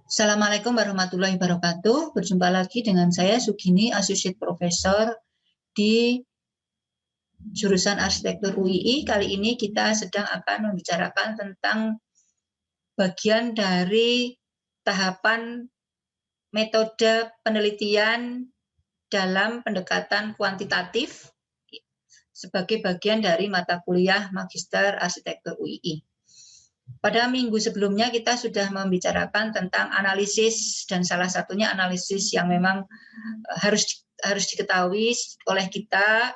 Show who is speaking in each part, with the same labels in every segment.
Speaker 1: Assalamualaikum warahmatullahi wabarakatuh. Berjumpa lagi dengan saya Sugini, Associate Professor di jurusan Arsitektur UII. Kali ini kita sedang akan membicarakan tentang bagian dari tahapan metode penelitian dalam pendekatan kuantitatif sebagai bagian dari mata kuliah Magister Arsitektur UII. Pada minggu sebelumnya kita sudah membicarakan tentang analisis, dan salah satunya analisis yang memang harus diketahui oleh kita,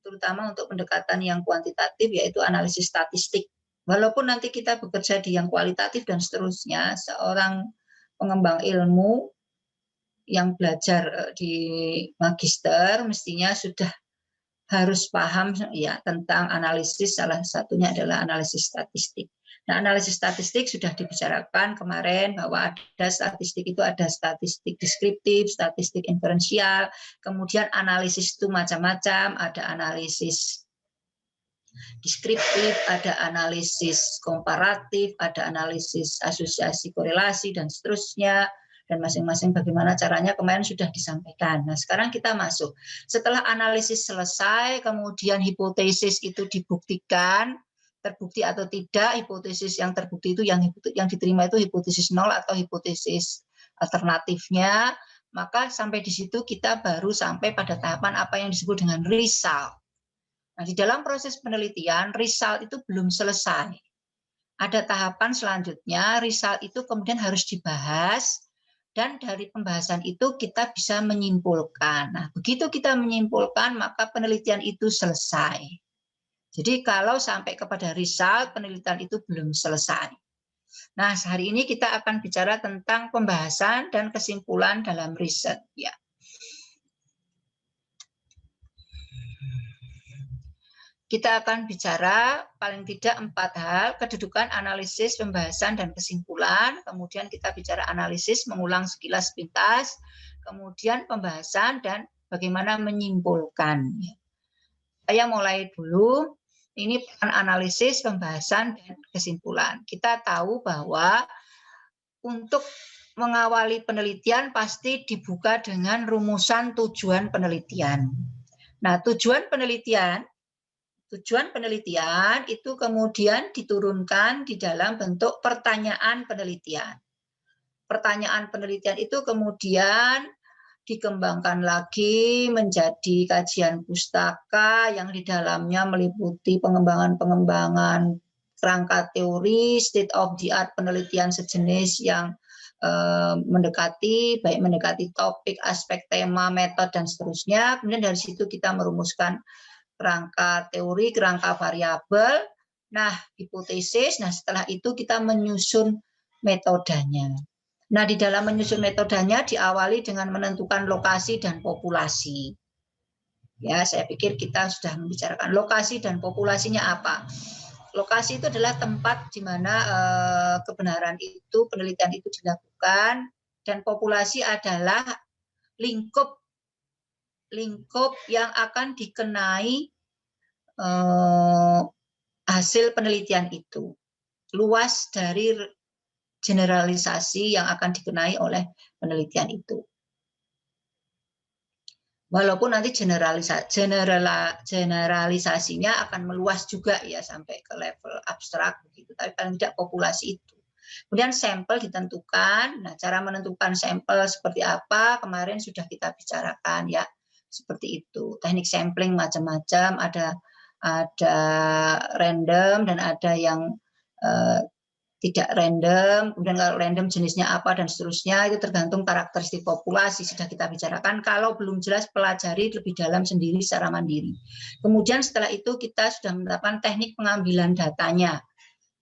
Speaker 1: terutama untuk pendekatan yang kuantitatif, yaitu analisis statistik. Walaupun nanti kita bekerja di yang kualitatif dan seterusnya, seorang pengembang ilmu yang belajar di magister mestinya sudah harus paham ya tentang analisis, salah satunya adalah analisis statistik. Nah, analisis statistik sudah dibicarakan kemarin bahwa ada statistik itu ada statistik deskriptif, statistik inferensial, kemudian analisis itu macam-macam, ada analisis deskriptif, ada analisis komparatif, ada analisis asosiasi korelasi dan seterusnya, dan masing-masing bagaimana caranya kemarin sudah disampaikan. Nah, sekarang kita masuk. Setelah analisis selesai, kemudian hipotesis itu dibuktikan, terbukti atau tidak. Hipotesis yang terbukti itu yang diterima itu hipotesis nol atau hipotesis alternatifnya. Maka sampai di situ kita baru sampai pada tahapan apa yang disebut dengan result. Nah, di dalam proses penelitian, result itu belum selesai. Ada tahapan selanjutnya, result itu kemudian harus dibahas, dan dari pembahasan itu kita bisa menyimpulkan. Nah, begitu kita menyimpulkan, maka penelitian itu selesai. Jadi kalau sampai kepada result, penelitian itu belum selesai. Nah, hari ini kita akan bicara tentang pembahasan dan kesimpulan dalam riset. Ya. Kita akan bicara paling tidak 4 hal: kedudukan, analisis, pembahasan, dan kesimpulan. Kemudian kita bicara analisis, mengulang sekilas pintas. Kemudian pembahasan dan bagaimana menyimpulkan. Saya mulai dulu. Ini peran analisis, pembahasan, dan kesimpulan. Kita tahu bahwa untuk mengawali penelitian pasti dibuka dengan rumusan tujuan penelitian. Nah, tujuan penelitian itu kemudian diturunkan di dalam bentuk pertanyaan penelitian. Pertanyaan penelitian itu kemudian dikembangkan lagi menjadi kajian pustaka yang di dalamnya meliputi pengembangan kerangka teori, state of the art penelitian sejenis yang mendekati topik, aspek, tema, metode, dan seterusnya. Kemudian dari situ kita merumuskan kerangka teori, kerangka variabel, nah hipotesis, nah setelah itu kita menyusun metodenya. Nah, di dalam menyusun metodenya diawali dengan menentukan lokasi dan populasi. Ya, saya pikir kita sudah membicarakan lokasi dan populasinya apa. Lokasi itu adalah tempat di mana kebenaran itu, penelitian itu dilakukan, dan populasi adalah lingkup yang akan dikenai hasil penelitian itu. Luas dari generalisasi yang akan dikenai oleh penelitian itu. Walaupun nanti generalisasinya akan meluas juga ya sampai ke level abstrak begitu, tapi paling tidak populasi itu. Kemudian sampel ditentukan. Nah, cara menentukan sampel seperti apa kemarin sudah kita bicarakan ya. Seperti itu. Teknik sampling macam-macam, ada random dan ada yang tidak random. Kemudian kalau random jenisnya apa dan seterusnya, itu tergantung karakteristik populasi, sudah kita bicarakan. Kalau belum jelas, pelajari lebih dalam sendiri secara mandiri. Kemudian setelah itu kita sudah menerapkan teknik pengambilan datanya.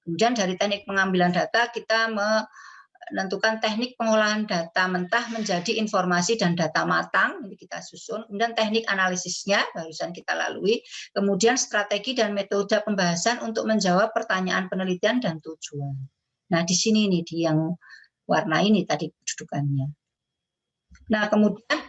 Speaker 1: Kemudian dari teknik pengambilan data kita menentukan teknik pengolahan data mentah menjadi informasi dan data matang, ini kita susun. Kemudian teknik analisisnya barusan kita lalui. Kemudian strategi dan metode pembahasan untuk menjawab pertanyaan penelitian dan tujuan. Nah, di sini nih di yang warna ini tadi kedudukannya. Nah, kemudian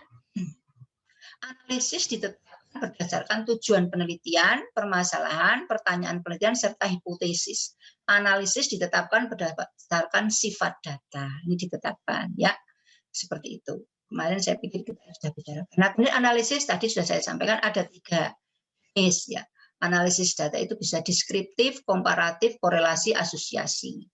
Speaker 1: analisis ditetapkan berdasarkan tujuan penelitian, permasalahan, pertanyaan penelitian, serta hipotesis. Analisis ditetapkan berdasarkan sifat data. Ini ditetapkan ya. Seperti itu. Kemarin saya pikir kita sudah bicara. Nah, kemudian analisis tadi sudah saya sampaikan ada 3 jenis ya. Analisis data itu bisa deskriptif, komparatif, korelasi, asosiasi.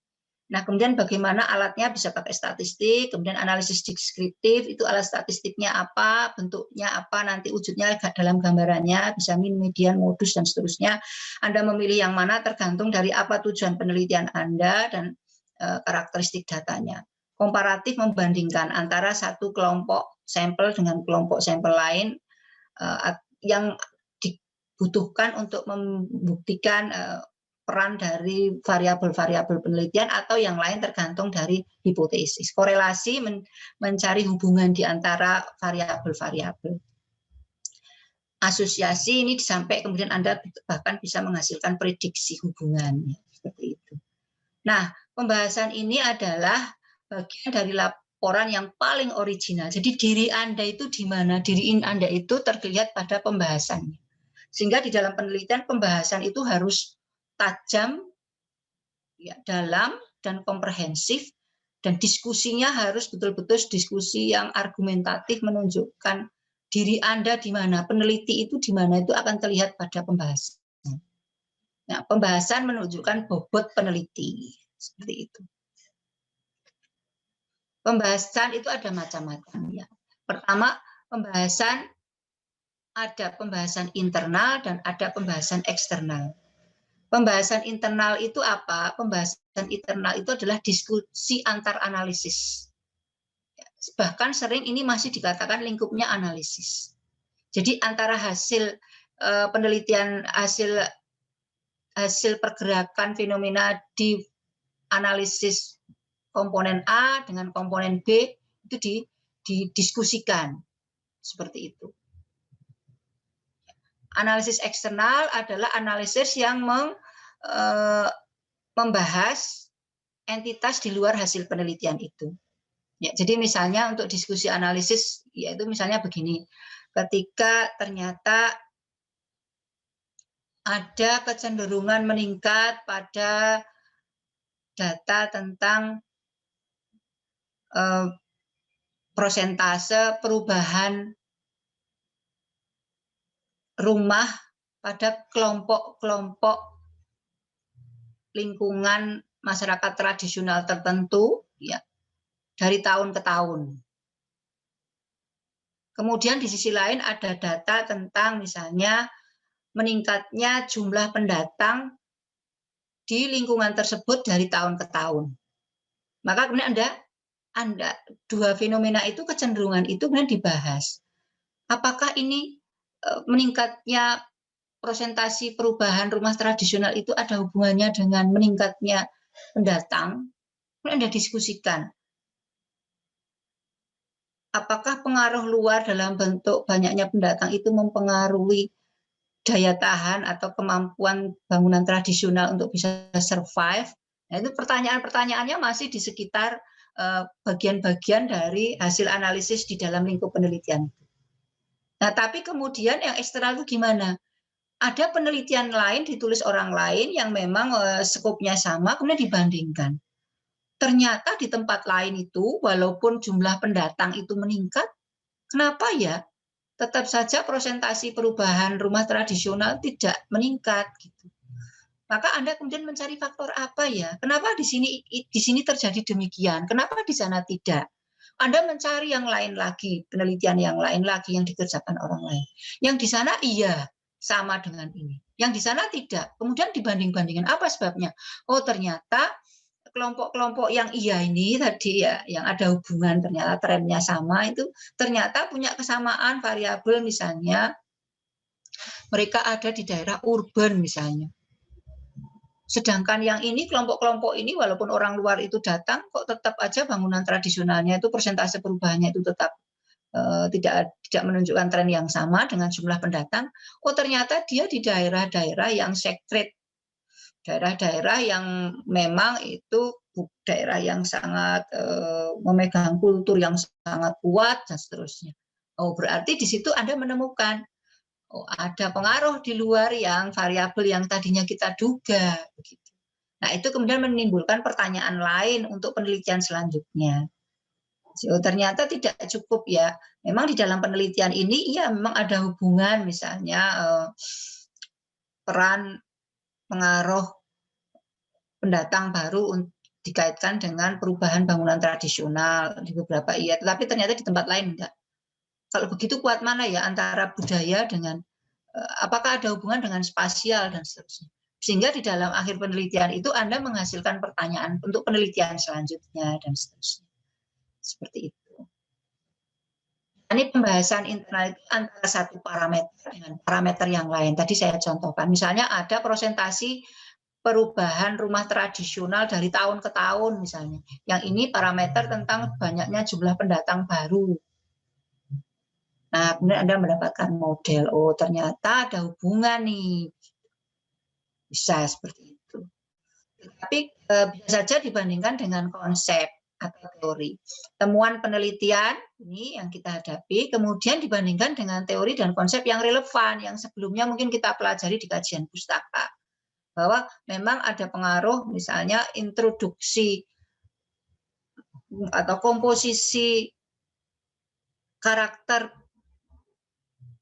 Speaker 1: Nah, kemudian bagaimana alatnya bisa pakai statistik, kemudian analisis deskriptif, itu alat statistiknya apa, bentuknya apa, nanti wujudnya dalam gambarannya, bisa min, median, modus, dan seterusnya. Anda memilih yang mana tergantung dari apa tujuan penelitian Anda dan karakteristik datanya. Komparatif membandingkan antara satu kelompok sampel dengan kelompok sampel lain yang dibutuhkan untuk membuktikan peran dari variabel-variabel penelitian atau yang lain tergantung dari hipotesis. Korelasi mencari hubungan di antara variabel-variabel. Asosiasi ini sampai kemudian Anda bahkan bisa menghasilkan prediksi hubungan. Seperti itu. Nah, pembahasan ini adalah bagian dari laporan yang paling original. Jadi diri Anda itu di mana? Diri Anda itu terlihat pada pembahasannya. Sehingga di dalam penelitian pembahasan itu harus tajam, ya, dalam dan komprehensif, dan diskusinya harus betul-betul diskusi yang argumentatif menunjukkan diri Anda di mana, peneliti itu di mana, itu akan terlihat pada pembahasan. Nah, pembahasan menunjukkan bobot peneliti, seperti itu. Pembahasan itu ada macam-macam ya. Pertama, ada pembahasan internal dan ada pembahasan eksternal. Pembahasan internal itu apa? Pembahasan internal itu adalah diskusi antar analisis. Bahkan sering ini masih dikatakan lingkupnya analisis. Jadi antara hasil penelitian, hasil pergerakan fenomena di analisis komponen A dengan komponen B itu didiskusikan seperti itu. Analisis eksternal adalah analisis yang membahas entitas di luar hasil penelitian itu. Ya, jadi misalnya untuk diskusi analisis, yaitu misalnya begini, ketika ternyata ada kecenderungan meningkat pada data tentang prosentase perubahan rumah pada kelompok-kelompok lingkungan masyarakat tradisional tertentu ya dari tahun ke tahun. Kemudian di sisi lain ada data tentang misalnya meningkatnya jumlah pendatang di lingkungan tersebut dari tahun ke tahun. Maka kemudian Anda dua fenomena itu, kecenderungan itu kemudian dibahas. Apakah ini meningkatnya prosentasi perubahan rumah tradisional itu ada hubungannya dengan meningkatnya pendatang? Kemudian Anda diskusikan. Apakah pengaruh luar dalam bentuk banyaknya pendatang itu mempengaruhi daya tahan atau kemampuan bangunan tradisional untuk bisa survive? Nah, itu pertanyaan-pertanyaannya masih di sekitar bagian-bagian dari hasil analisis di dalam lingkup penelitian. Nah, tapi kemudian yang eksternal itu gimana? Ada penelitian lain ditulis orang lain yang memang skopnya sama, kemudian dibandingkan. Ternyata di tempat lain itu, walaupun jumlah pendatang itu meningkat, kenapa ya? Tetap saja prosentasi perubahan rumah tradisional tidak meningkat. Gitu. Maka Anda kemudian mencari faktor apa ya? Kenapa di sini terjadi demikian? Kenapa di sana tidak? Anda mencari yang lain lagi, penelitian yang lain lagi yang dikerjakan orang lain. Yang di sana iya, sama dengan ini. Yang di sana tidak. Kemudian dibanding-bandingkan, apa sebabnya? Oh, ternyata kelompok-kelompok yang iya ini tadi ya, yang ada hubungan ternyata trennya sama itu, ternyata punya kesamaan variabel, misalnya mereka ada di daerah urban misalnya. Sedangkan yang ini, kelompok-kelompok ini, walaupun orang luar itu datang, kok tetap aja bangunan tradisionalnya itu persentase perubahannya itu tetap tidak menunjukkan tren yang sama dengan jumlah pendatang. Oh, ternyata dia di daerah-daerah yang sacred, daerah-daerah yang memang itu daerah yang sangat memegang kultur yang sangat kuat dan seterusnya. Oh, berarti di situ Anda menemukan ada pengaruh di luar yang variabel yang tadinya kita duga begitu. Nah, itu kemudian menimbulkan pertanyaan lain untuk penelitian selanjutnya. So, ternyata tidak cukup ya. Memang di dalam penelitian ini ya memang ada hubungan, misalnya peran pengaruh pendatang baru dikaitkan dengan perubahan bangunan tradisional di beberapa iya, tetapi ternyata di tempat lain enggak. Kalau begitu kuat mana ya antara budaya dengan apakah ada hubungan dengan spasial dan seterusnya. Sehingga di dalam akhir penelitian itu Anda menghasilkan pertanyaan untuk penelitian selanjutnya dan seterusnya. Seperti itu. Ini pembahasan internal itu antara satu parameter dengan parameter yang lain. Tadi saya contohkan, misalnya ada presentasi perubahan rumah tradisional dari tahun ke tahun misalnya. Yang ini parameter tentang banyaknya jumlah pendatang baru. Nah, kemudian Anda mendapatkan model, oh ternyata ada hubungan nih. Bisa seperti itu. Tapi bisa saja dibandingkan dengan konsep atau teori. Temuan penelitian ini yang kita hadapi, kemudian dibandingkan dengan teori dan konsep yang relevan, yang sebelumnya mungkin kita pelajari di kajian pustaka. Bahwa memang ada pengaruh misalnya introduksi atau komposisi karakter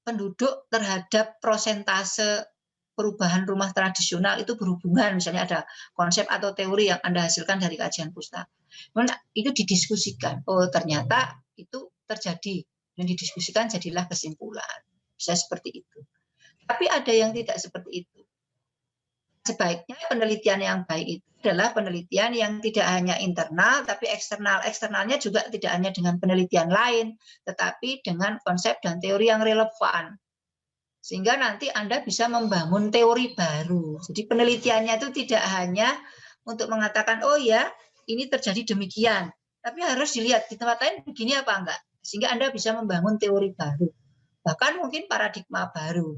Speaker 1: penduduk terhadap prosentase perubahan rumah tradisional itu berhubungan, misalnya ada konsep atau teori yang Anda hasilkan dari kajian pustaka. Itu didiskusikan, oh ternyata itu terjadi, dan didiskusikan jadilah kesimpulan. Bisa seperti itu. Tapi ada yang tidak seperti itu. Sebaiknya penelitian yang baik itu adalah penelitian yang tidak hanya internal, tapi eksternal. Eksternalnya juga tidak hanya dengan penelitian lain, tetapi dengan konsep dan teori yang relevan. Sehingga nanti Anda bisa membangun teori baru. Jadi penelitiannya itu tidak hanya untuk mengatakan, oh ya, ini terjadi demikian. Tapi harus dilihat di tempat lain begini apa enggak. Sehingga Anda bisa membangun teori baru. Bahkan mungkin paradigma baru.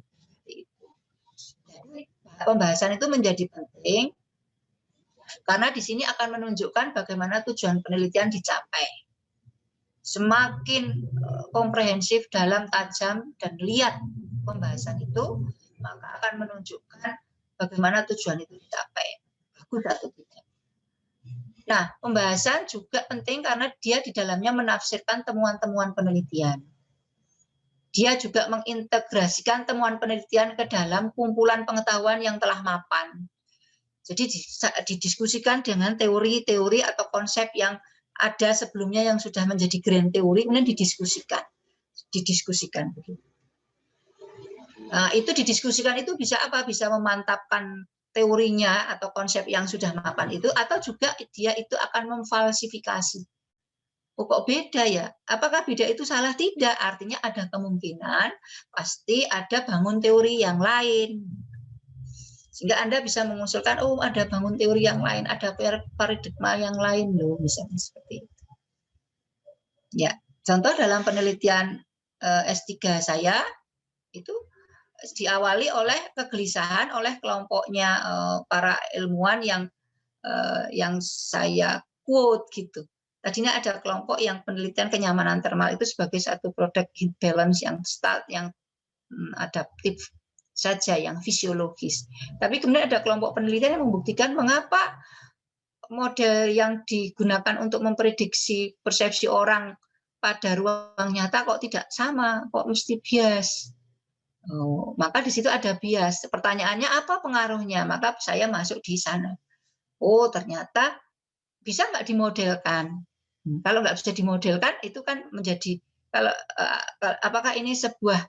Speaker 1: Jadi pembahasan itu menjadi penting, karena di sini akan menunjukkan bagaimana tujuan penelitian dicapai. Semakin komprehensif, dalam, tajam, dan lihat pembahasan itu, maka akan menunjukkan bagaimana tujuan itu dicapai. Bagus atau tidak. Nah, pembahasan juga penting karena dia di dalamnya menafsirkan temuan-temuan penelitian. Dia juga mengintegrasikan temuan penelitian ke dalam kumpulan pengetahuan yang telah mapan. Jadi didiskusikan dengan teori-teori atau konsep yang ada sebelumnya yang sudah menjadi grand teori, kemudian didiskusikan begitu. Nah, itu didiskusikan itu bisa apa? Bisa memantapkan teorinya atau konsep yang sudah mapan itu, atau juga dia itu akan memfalsifikasi. Oh, kok beda ya? Apakah beda itu salah? Tidak, artinya ada kemungkinan pasti ada bangun teori yang lain. Sehingga Anda bisa mengusulkan, oh ada bangun teori yang lain, ada paradigma yang lain loh, misalnya seperti itu. Ya, contoh dalam penelitian S3 saya itu diawali oleh kegelisahan oleh kelompoknya para ilmuwan yang saya quote gitu. Tadinya ada kelompok yang penelitian kenyamanan termal itu sebagai satu produk heat balance yang start, yang adaptif saja, yang fisiologis. Tapi kemudian ada kelompok penelitian yang membuktikan mengapa model yang digunakan untuk memprediksi persepsi orang pada ruang nyata kok tidak sama, kok mesti bias. Oh, maka di situ ada bias. Pertanyaannya apa pengaruhnya? Maka saya masuk di sana. Oh, ternyata bisa nggak dimodelkan? Kalau nggak bisa dimodelkan, itu kan menjadi kalau apakah ini sebuah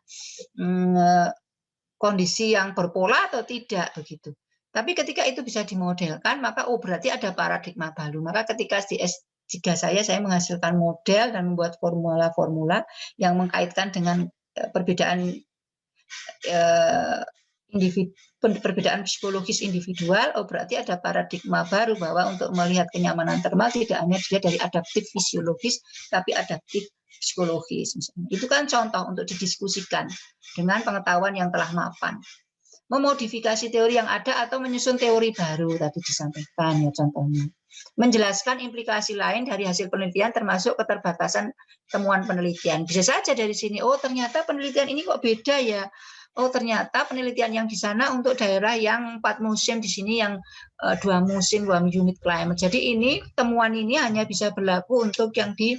Speaker 1: kondisi yang berpola atau tidak begitu. Tapi ketika itu bisa dimodelkan, maka oh berarti ada paradigma baru. Maka ketika di S3 saya menghasilkan model dan membuat formula-formula yang mengkaitkan dengan perbedaan perbedaan psikologis individual, oh berarti ada paradigma baru bahwa untuk melihat kenyamanan termal tidak hanya dilihat dari adaptif fisiologis, tapi adaptif psikologis. Misalnya. Itu kan contoh untuk didiskusikan dengan pengetahuan yang telah mapan. Memodifikasi teori yang ada atau menyusun teori baru tadi disampaikan ya contohnya. Menjelaskan implikasi lain dari hasil penelitian termasuk keterbatasan temuan penelitian. Bisa saja dari sini, oh ternyata penelitian ini kok beda ya. oh ternyata penelitian yang di sana untuk daerah yang 4 musim, di sini yang 2 musim, 2 humid climate. Jadi ini temuan ini hanya bisa berlaku untuk yang di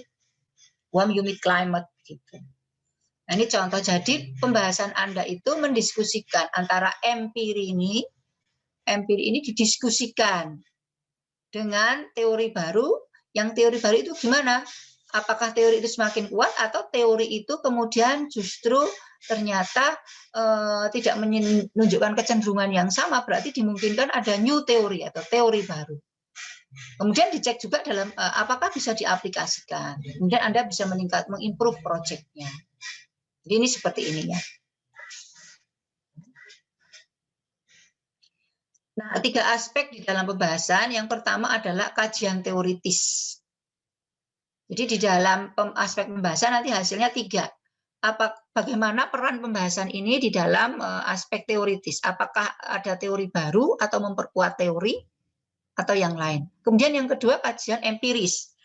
Speaker 1: warm humid climate gitu. Nah, ini contoh. Jadi pembahasan Anda itu mendiskusikan antara empiri ini didiskusikan dengan teori baru. Yang teori baru itu gimana? Apakah teori itu semakin kuat atau teori itu kemudian justru ternyata tidak menunjukkan kecenderungan yang sama, berarti dimungkinkan ada new teori atau teori baru. Kemudian dicek juga dalam apakah bisa diaplikasikan. Kemudian Anda bisa mengimprove project-nya. Jadi ini seperti ini ya. Nah, 3 aspek di dalam pembahasan. Yang pertama adalah kajian teoritis. Jadi di dalam aspek pembahasan nanti hasilnya 3. Bagaimana peran pembahasan ini di dalam aspek teoritis? Apakah ada teori baru atau memperkuat teori atau yang lain? Kemudian yang kedua kajian empiris.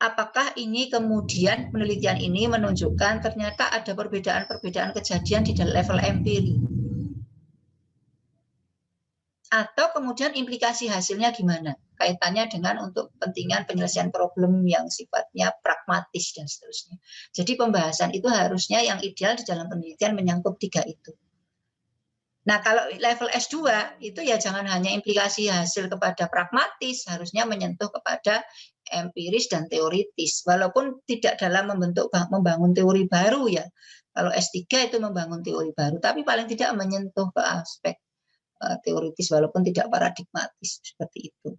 Speaker 1: Apakah ini kemudian penelitian ini menunjukkan ternyata ada perbedaan-perbedaan kejadian di level empiri? Atau kemudian implikasi hasilnya gimana? Kaitannya dengan untuk kepentingan penyelesaian problem yang sifatnya pragmatis dan seterusnya. Jadi pembahasan itu harusnya yang ideal di dalam penelitian menyangkut 3 itu. Nah, kalau level S2 itu ya jangan hanya implikasi hasil kepada pragmatis, harusnya menyentuh kepada empiris dan teoritis. Walaupun tidak dalam membangun teori baru ya. Kalau S3 itu membangun teori baru, tapi paling tidak menyentuh ke aspek teoritis walaupun tidak paradigmatis seperti itu.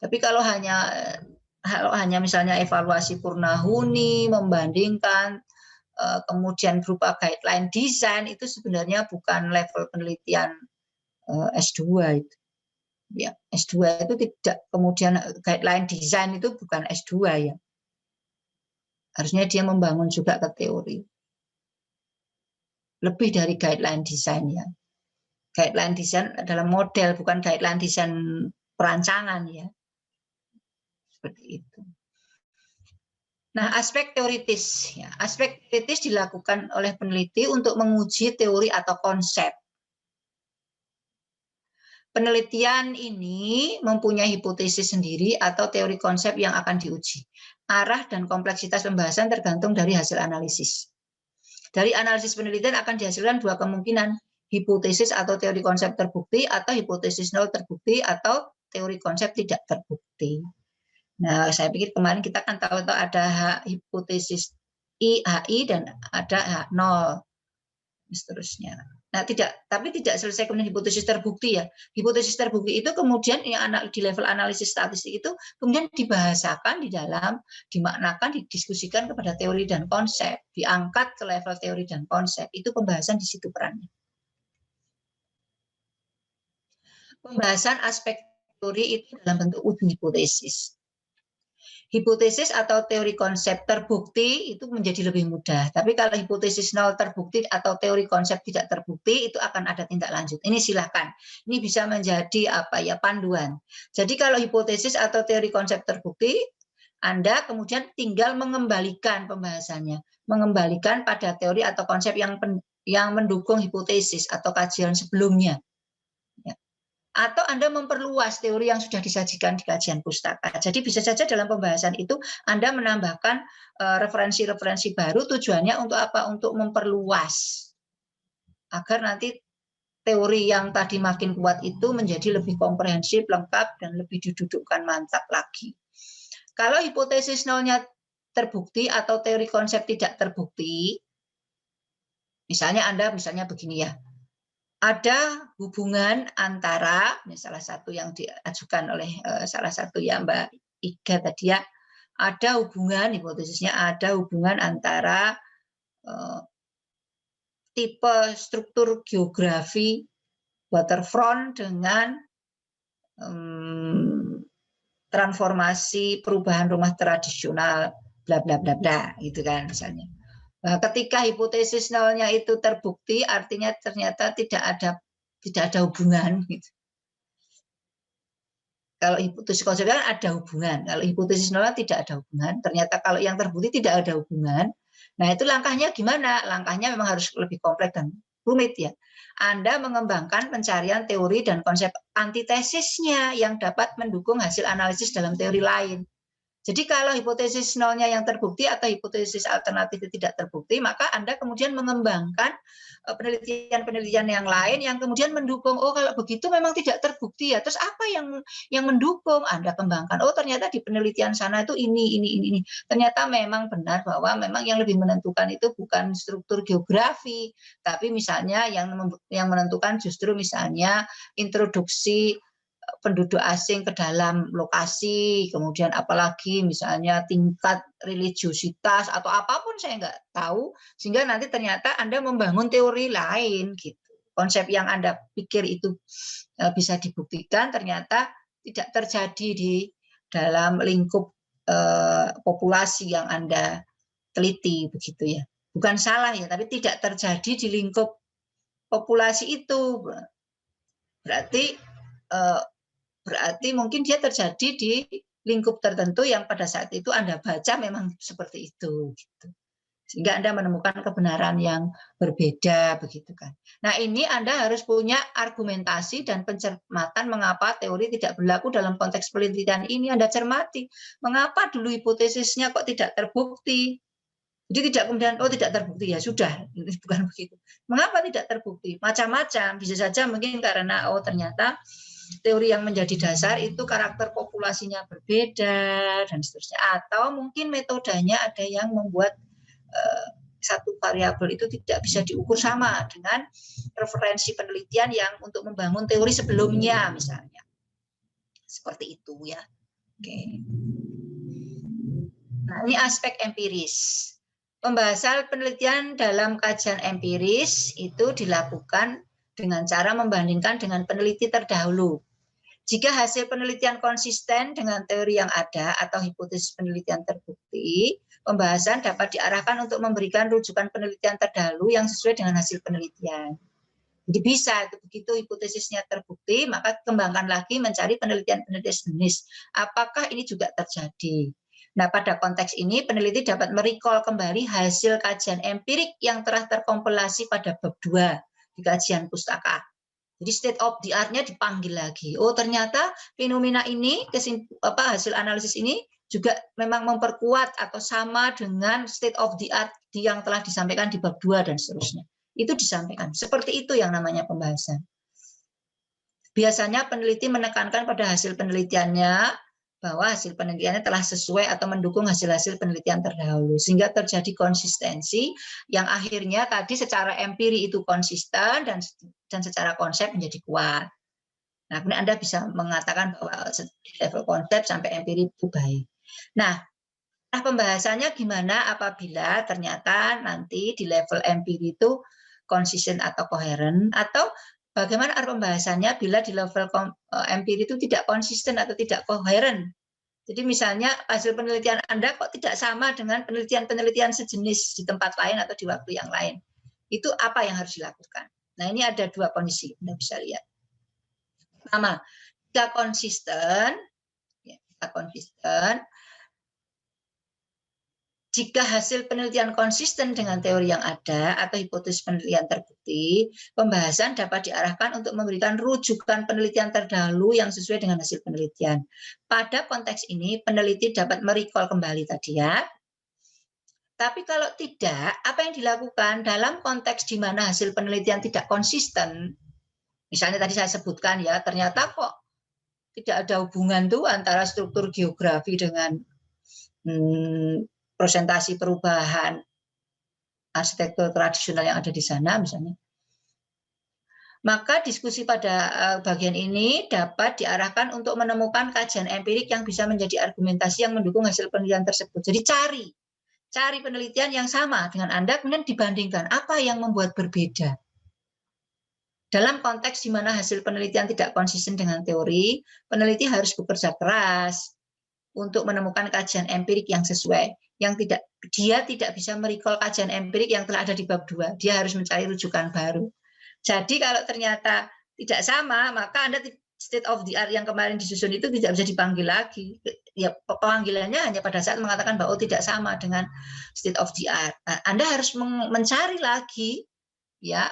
Speaker 1: Tapi kalau hanya misalnya evaluasi purnahuni, membandingkan, kemudian berupa guideline desain, itu sebenarnya bukan level penelitian S2 itu. Ya, S2 itu tidak, kemudian guideline desain itu bukan S2 ya. Harusnya dia membangun juga ke teori. Lebih dari guideline desain ya. Guideline desain adalah model, bukan guideline desain perancangan ya. Seperti itu. Nah, aspek teoritis ya. Aspek teoritis dilakukan oleh peneliti untuk menguji teori atau konsep. Penelitian ini mempunyai hipotesis sendiri atau teori konsep yang akan diuji. Arah dan kompleksitas pembahasan tergantung dari hasil analisis. Dari analisis penelitian akan dihasilkan 2 kemungkinan, hipotesis atau teori konsep terbukti, atau hipotesis nol terbukti, atau teori konsep tidak terbukti. Nah, saya pikir kemarin kita kan tahu ada hipotesis HI dan ada H0, seterusnya. Nah, tapi tidak selesai kemudian hipotesis terbukti ya. Hipotesis terbukti itu kemudian yang di level analisis statistik itu kemudian dibahasakan di dalam, dimaknakan, didiskusikan kepada teori dan konsep, diangkat ke level teori dan konsep. Itu pembahasan di situ perannya. Pembahasan aspek teori itu dalam bentuk uji hipotesis. Hipotesis atau teori konsep terbukti itu menjadi lebih mudah. Tapi kalau hipotesis nol terbukti atau teori konsep tidak terbukti, itu akan ada tindak lanjut. Ini silahkan. Ini bisa menjadi panduan. Jadi kalau hipotesis atau teori konsep terbukti, Anda kemudian tinggal mengembalikan pembahasannya. Mengembalikan pada teori atau konsep yang mendukung hipotesis atau kajian sebelumnya. Atau Anda memperluas teori yang sudah disajikan di kajian pustaka. Jadi bisa saja dalam pembahasan itu Anda menambahkan referensi-referensi baru, tujuannya untuk apa? Untuk memperluas. Agar nanti teori yang tadi makin kuat itu menjadi lebih komprehensif, lengkap, dan lebih didudukkan mantap lagi. Kalau hipotesis nolnya terbukti atau teori konsep tidak terbukti, misalnya begini ya, ada hubungan antara, salah satu yang diajukan oleh salah satu ya Mbak Iga tadi ya, ada hubungan, hipotesisnya ada hubungan antara tipe struktur geografi waterfront dengan transformasi perubahan rumah tradisional, bla bla bla bla, gitu kan misalnya. Nah, ketika hipotesis nolnya itu terbukti, artinya ternyata tidak ada hubungan. Gitu. Kalau hipotesis konsep kan ada hubungan, kalau hipotesis nolnya tidak ada hubungan, ternyata kalau yang terbukti tidak ada hubungan. Nah itu langkahnya gimana? Langkahnya memang harus lebih kompleks dan rumit ya. Anda mengembangkan pencarian teori dan konsep antitesisnya yang dapat mendukung hasil analisis dalam teori lain. Jadi kalau hipotesis nolnya yang terbukti atau hipotesis alternatif tidak terbukti, maka Anda kemudian mengembangkan penelitian-penelitian yang lain yang kemudian mendukung, oh kalau begitu memang tidak terbukti ya, terus apa yang mendukung? Anda kembangkan, oh ternyata di penelitian sana itu ini. Ternyata memang benar bahwa memang yang lebih menentukan itu bukan struktur geografi, tapi misalnya yang menentukan justru misalnya introduksi penduduk asing ke dalam lokasi, kemudian apalagi misalnya tingkat religiositas atau apapun saya nggak tahu, sehingga nanti ternyata Anda membangun teori lain gitu. Konsep yang Anda pikir itu bisa dibuktikan ternyata tidak terjadi di dalam lingkup populasi yang Anda teliti begitu ya. Bukan salah ya, tapi tidak terjadi di lingkup populasi itu. Berarti mungkin dia terjadi di lingkup tertentu yang pada saat itu Anda baca memang seperti itu gitu. Sehingga Anda menemukan kebenaran yang berbeda begitu kan. Nah, ini Anda harus punya argumentasi dan pencermatan mengapa teori tidak berlaku dalam konteks penelitian ini. Anda cermati, mengapa dulu hipotesisnya kok tidak terbukti. Jadi tidak kemudian oh tidak terbukti ya sudah, bukan begitu. Mengapa tidak terbukti? Macam-macam, bisa saja mungkin karena oh ternyata teori yang menjadi dasar itu karakter populasinya berbeda dan seterusnya, atau mungkin metodenya ada yang membuat satu variabel itu tidak bisa diukur sama dengan referensi penelitian yang untuk membangun teori sebelumnya misalnya. Seperti itu ya. Oke. Nah, ini aspek empiris. Pembahasan penelitian dalam kajian empiris itu dilakukan dengan cara membandingkan dengan peneliti terdahulu. Jika hasil penelitian konsisten dengan teori yang ada atau hipotesis penelitian terbukti, pembahasan dapat diarahkan untuk memberikan rujukan penelitian terdahulu yang sesuai dengan hasil penelitian. Jadi bisa, begitu hipotesisnya terbukti, maka kembangkan lagi mencari penelitian-penelitian jenis. Apakah ini juga terjadi? Nah, pada konteks ini, peneliti dapat merecall kembali hasil kajian empirik yang telah terkompilasi pada bab 2 di kajian pustaka. Jadi state of the art-nya dipanggil lagi. Oh, ternyata fenomena ini, hasil analisis ini juga memang memperkuat atau sama dengan state of the art yang telah disampaikan di bab 2 dan seterusnya. Itu disampaikan. Seperti itu yang namanya pembahasan. Biasanya peneliti menekankan pada hasil penelitiannya bahwa hasil penelitiannya telah sesuai atau mendukung hasil-hasil penelitian terdahulu. Sehingga terjadi konsistensi yang akhirnya tadi secara empiri itu konsisten dan secara konsep menjadi kuat. Nah, kemudian Anda bisa mengatakan bahwa di level konsep sampai empiri itu baik. Nah, pembahasannya gimana apabila ternyata nanti di level empiri itu konsisten atau koheren, atau bagaimana pembahasannya bila di level empiri itu tidak konsisten atau tidak koheren. Jadi misalnya hasil penelitian Anda kok tidak sama dengan penelitian-penelitian sejenis di tempat lain atau di waktu yang lain. Itu apa yang harus dilakukan? Nah, ini ada dua kondisi, Anda bisa lihat. Pertama, jika konsisten, jika hasil penelitian konsisten dengan teori yang ada atau hipotesis penelitian terbukti, pembahasan dapat diarahkan untuk memberikan rujukan penelitian terdahulu yang sesuai dengan hasil penelitian. Pada konteks ini, peneliti dapat merecall kembali tadi ya. Tapi kalau tidak, apa yang dilakukan dalam konteks di mana hasil penelitian tidak konsisten, misalnya tadi saya sebutkan ya, ternyata kok tidak ada hubungan tuh antara struktur geografi dengan presentasi perubahan arsitektur tradisional yang ada di sana misalnya. Maka diskusi pada bagian ini dapat diarahkan untuk menemukan kajian empirik yang bisa menjadi argumentasi yang mendukung hasil penelitian tersebut. Jadi cari penelitian yang sama dengan Anda, kemudian dibandingkan apa yang membuat berbeda. Dalam konteks di mana hasil penelitian tidak konsisten dengan teori, peneliti harus bekerja keras untuk menemukan kajian empirik yang sesuai. Dia tidak bisa merecall kajian empirik yang telah ada di bab 2. Dia harus mencari rujukan baru. Jadi kalau ternyata tidak sama, maka Anda state of the art yang kemarin disusun itu tidak bisa dipanggil lagi. Ya, pemanggilannya hanya pada saat mengatakan bahwa tidak sama dengan state of the art. Nah, Anda harus mencari lagi ya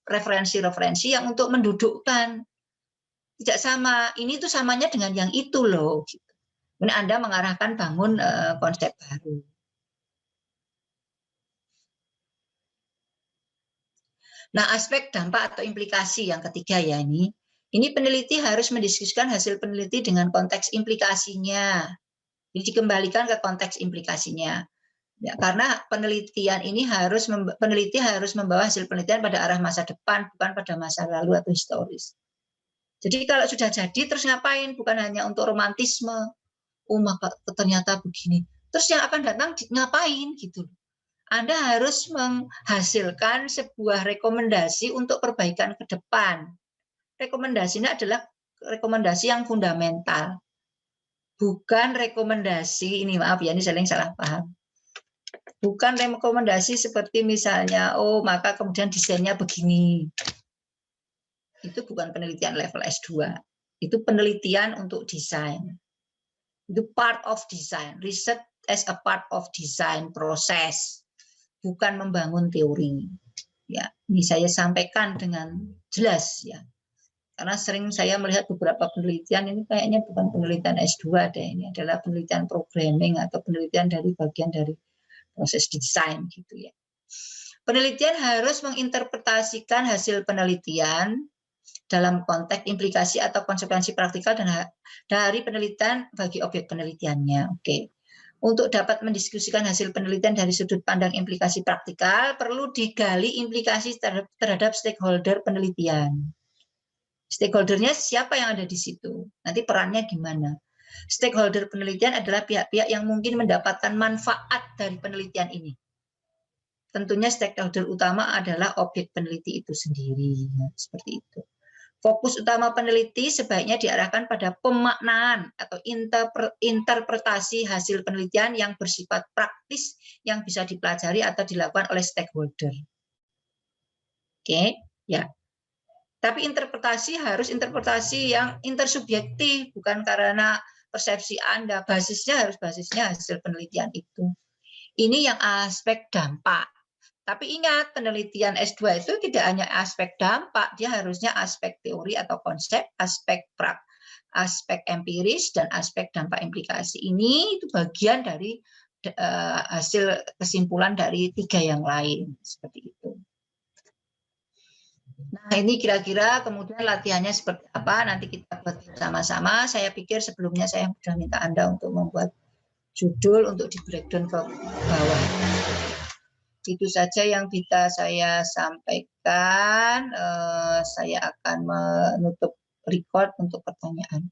Speaker 1: referensi-referensi yang untuk mendudukkan tidak sama, ini tuh samanya dengan yang itu loh. Gitu. Kemudian Anda mengarahkan bangun konsep baru. Nah, aspek dampak atau implikasi yang ketiga ya ini peneliti harus mendiskusikan hasil peneliti dengan konteks implikasinya. Jadi dikembalikan ke konteks implikasinya. Ya, karena penelitian ini peneliti harus membawa hasil penelitian pada arah masa depan, bukan pada masa lalu atau historis. Jadi kalau sudah jadi terus ngapain? Bukan hanya untuk romantisme. Oh, maka ternyata begini. Terus yang akan datang ngapain gitu. Anda harus menghasilkan sebuah rekomendasi untuk perbaikan ke depan. Rekomendasinya adalah rekomendasi yang fundamental. Bukan rekomendasi, ini maaf ya, ini saling salah paham. Bukan rekomendasi seperti misalnya, oh maka kemudian desainnya begini. Itu bukan penelitian level S2. Itu penelitian untuk desain. Itu part of design. Research as a part of design proses. Bukan membangun teori. Ya, ini saya sampaikan dengan jelas ya. Karena sering saya melihat beberapa penelitian ini kayaknya bukan penelitian S2 deh, ini adalah penelitian programming atau penelitian dari bagian dari proses desain gitu ya. Penelitian harus menginterpretasikan hasil penelitian dalam konteks implikasi atau konsekuensi praktikal dan dari penelitian bagi objek penelitiannya. Oke. Untuk dapat mendiskusikan hasil penelitian dari sudut pandang implikasi praktikal, perlu digali implikasi terhadap stakeholder penelitian. Stakeholdernya siapa yang ada di situ? Nanti perannya gimana? Stakeholder penelitian adalah pihak-pihak yang mungkin mendapatkan manfaat dari penelitian ini. Tentunya stakeholder utama adalah objek peneliti itu sendiri. Seperti itu. Fokus utama peneliti sebaiknya diarahkan pada pemaknaan atau interpretasi hasil penelitian yang bersifat praktis yang bisa dipelajari atau dilakukan oleh stakeholder. Oke, ya. Tapi interpretasi harus interpretasi yang intersubjektif, bukan karena persepsi Anda. Basisnya hasil penelitian itu. Ini yang aspek dampak. Tapi ingat, penelitian S2 itu tidak hanya aspek dampak, dia harusnya aspek teori atau konsep, aspek empiris, dan aspek dampak implikasi. Ini itu bagian dari hasil kesimpulan dari 3 yang lain. Seperti itu. Nah, ini kira-kira kemudian latihannya seperti apa, nanti kita buat sama-sama. Saya pikir sebelumnya saya sudah minta Anda untuk membuat judul untuk di breakdown ke bawah. Itu saja yang bisa saya sampaikan. Saya akan menutup record untuk pertanyaan.